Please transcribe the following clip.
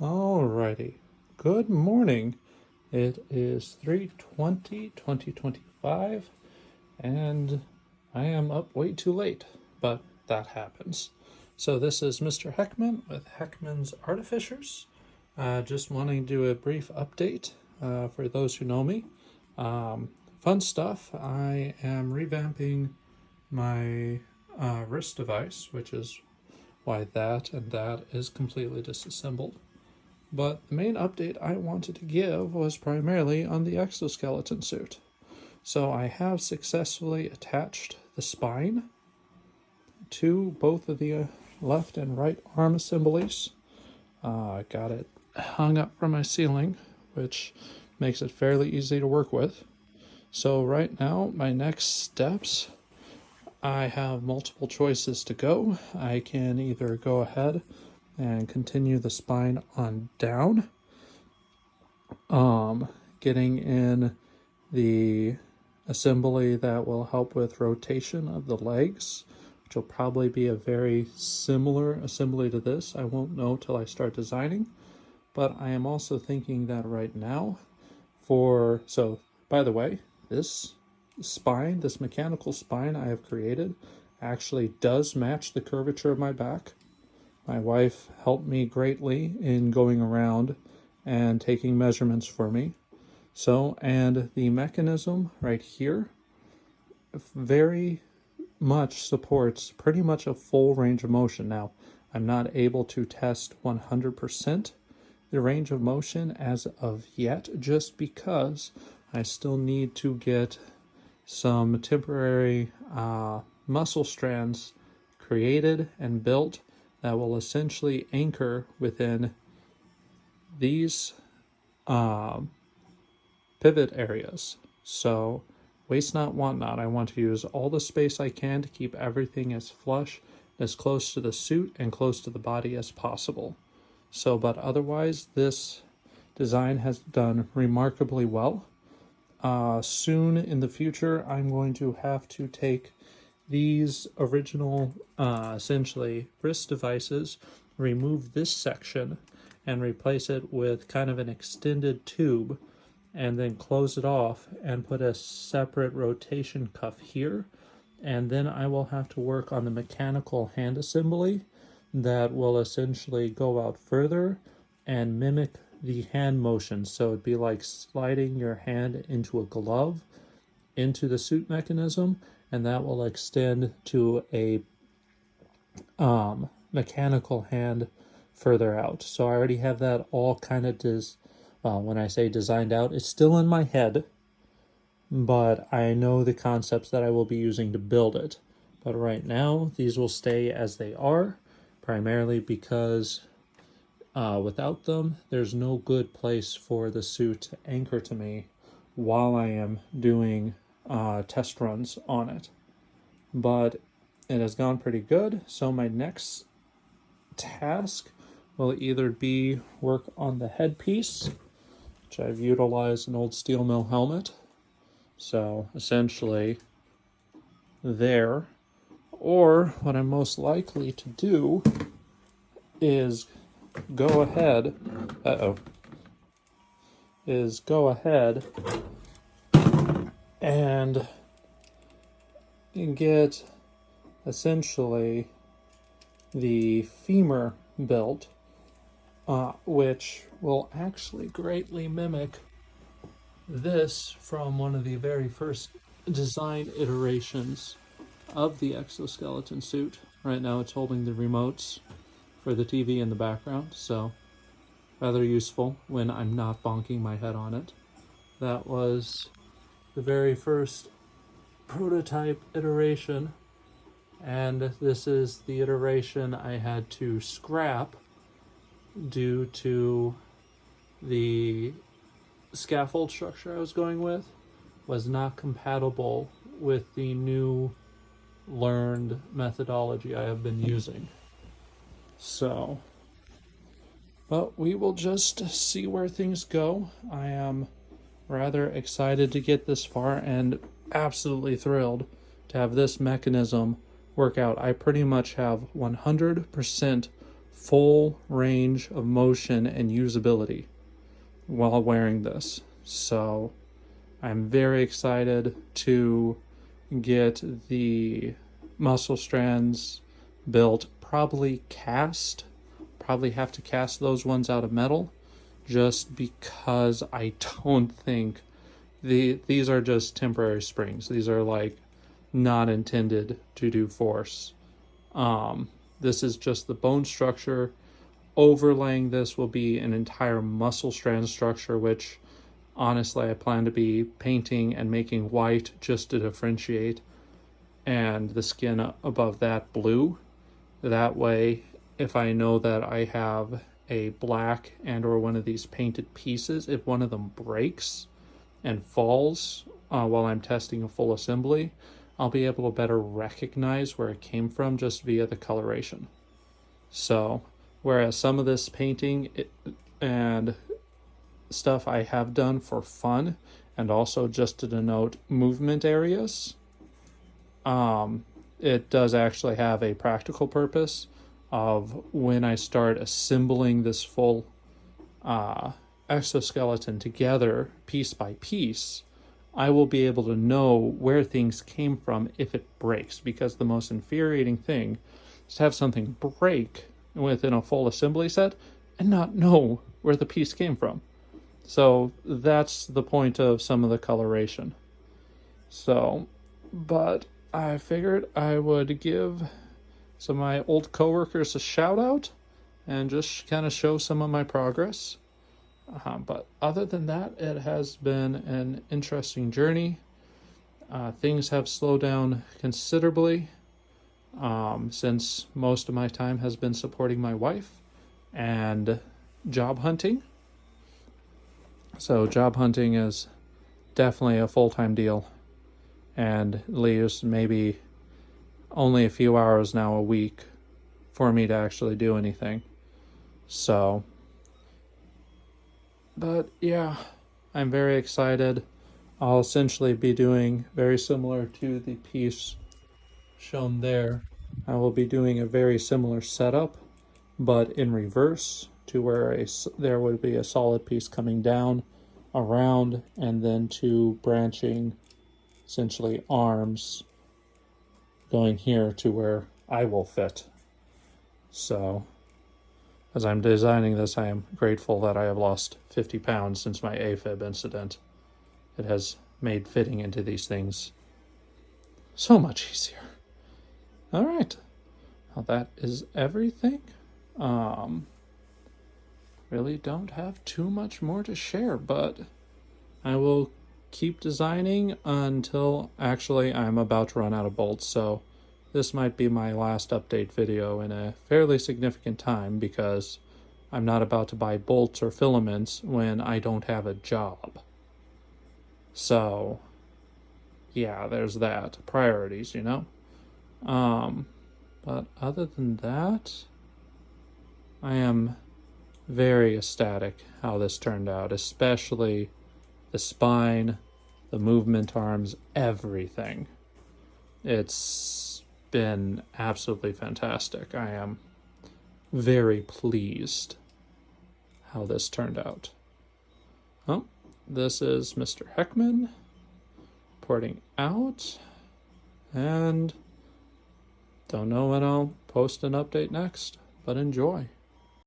Alrighty. Good morning. It is 3/20/2025, and I am up way too late, but that happens. So this is Mr. Heckman with Heckman's Artificers. Just wanting to do a brief update for those who know me. Fun stuff. I am revamping my wrist device, which is why that and that is completely disassembled. But the main update I wanted to give was primarily on the exoskeleton suit. So I have successfully attached the spine to both of the left and right arm assemblies. I got it hung up from my ceiling, which makes it fairly easy to work with. So right now, my next steps, I have multiple choices to go. I can either go ahead and continue the spine on down, getting in the assembly that will help with rotation of the legs, which will probably be a very similar assembly to this. I won't know till I start designing, but I am also thinking that right now so by the way, this spine, this mechanical spine I have created actually does match the curvature of my back. My wife helped me greatly in going around and taking measurements for me. So, and the mechanism right here very much supports pretty much a full range of motion. Now, I'm not able to test 100% the range of motion as of yet, just because I still need to get some temporary muscle strands created and built that will essentially anchor within these pivot areas. So waste not, want not. I want to use all the space I can to keep everything as flush, as close to the suit and close to the body as possible. So, but otherwise, this design has done remarkably well. Soon in the future, I'm going to have to take these original essentially wrist devices, remove this section and replace it with kind of an extended tube, and then close it off and put a separate rotation cuff here. And then I will have to work on the mechanical hand assembly that will essentially go out further and mimic the hand motion. So it'd be like sliding your hand into a glove into the suit mechanism, and that will extend to a mechanical hand further out. So I already have that all kind of when I say designed out, it's still in my head, but I know the concepts that I will be using to build it. But right now, these will stay as they are, primarily because without them, there's no good place for the suit to anchor to me while I am doing test runs on it. But it has gone pretty good. So my next task will either be work on the headpiece, which I've utilized an old J.I.L.O.M.L helmet. So essentially there, or what I'm most likely to do is go ahead, and get essentially the femur built, which will actually greatly mimic this from one of the very first design iterations of the exoskeleton suit. Right now it's holding the remotes for the TV in the background, so rather useful when I'm not bonking my head on it. That was the very first prototype iteration, and this is the iteration I had to scrap due to the scaffold structure I was going with was not compatible with the new learned methodology I have been using. So, but we will just see where things go. I am rather excited to get this far and absolutely thrilled to have this mechanism work out. I pretty much have 100% full range of motion and usability while wearing this. So I'm very excited to get the muscle strands built, probably have to cast those ones out of metal, just because I don't think these are just temporary springs. These are like not intended to do force. This is just the bone structure. Overlaying this will be an entire muscle strand structure, which honestly I plan to be painting and making white just to differentiate, and the skin above that blue. That way, if I know that I have a black and or one of these painted pieces, if one of them breaks and falls while I'm testing a full assembly, I'll be able to better recognize where it came from just via the coloration. So, whereas some of this painting and stuff I have done for fun and also just to denote movement areas, it does actually have a practical purpose of when I start assembling this full exoskeleton together piece by piece, I will be able to know where things came from if it breaks, because the most infuriating thing is to have something break within a full assembly set and not know where the piece came from. So that's the point of some of the coloration. So, but I figured I would give some of my old coworkers a shout out and just kind of show some of my progress. But other than that, it has been an interesting journey. Things have slowed down considerably since most of my time has been supporting my wife and job hunting. So job hunting is definitely a full-time deal and leaves maybe only a few hours now a week for me to actually do anything. So, but yeah, I'm very excited. I'll essentially be doing very similar to the piece shown there. I will be doing a very similar setup, but in reverse, to where there would be a solid piece coming down, around, and then two branching, essentially arms going here to where I will fit. So, as I'm designing this, I am grateful that I have lost 50 pounds since my AFib incident. It has made fitting into these things so much easier. All right. Well, that is everything. Really don't have too much more to share, but I will keep designing until actually I'm about to run out of bolts. So this might be my last update video in a fairly significant time, because I'm not about to buy bolts or filaments when I don't have a job. So yeah, there's that. Priorities, you know? But other than that, I am very ecstatic how this turned out, especially the spine, the movement arms, everything. It's been absolutely fantastic. I am very pleased how this turned out. Well, this is Mr. Heckman reporting out, and don't know when I'll post an update next, but enjoy.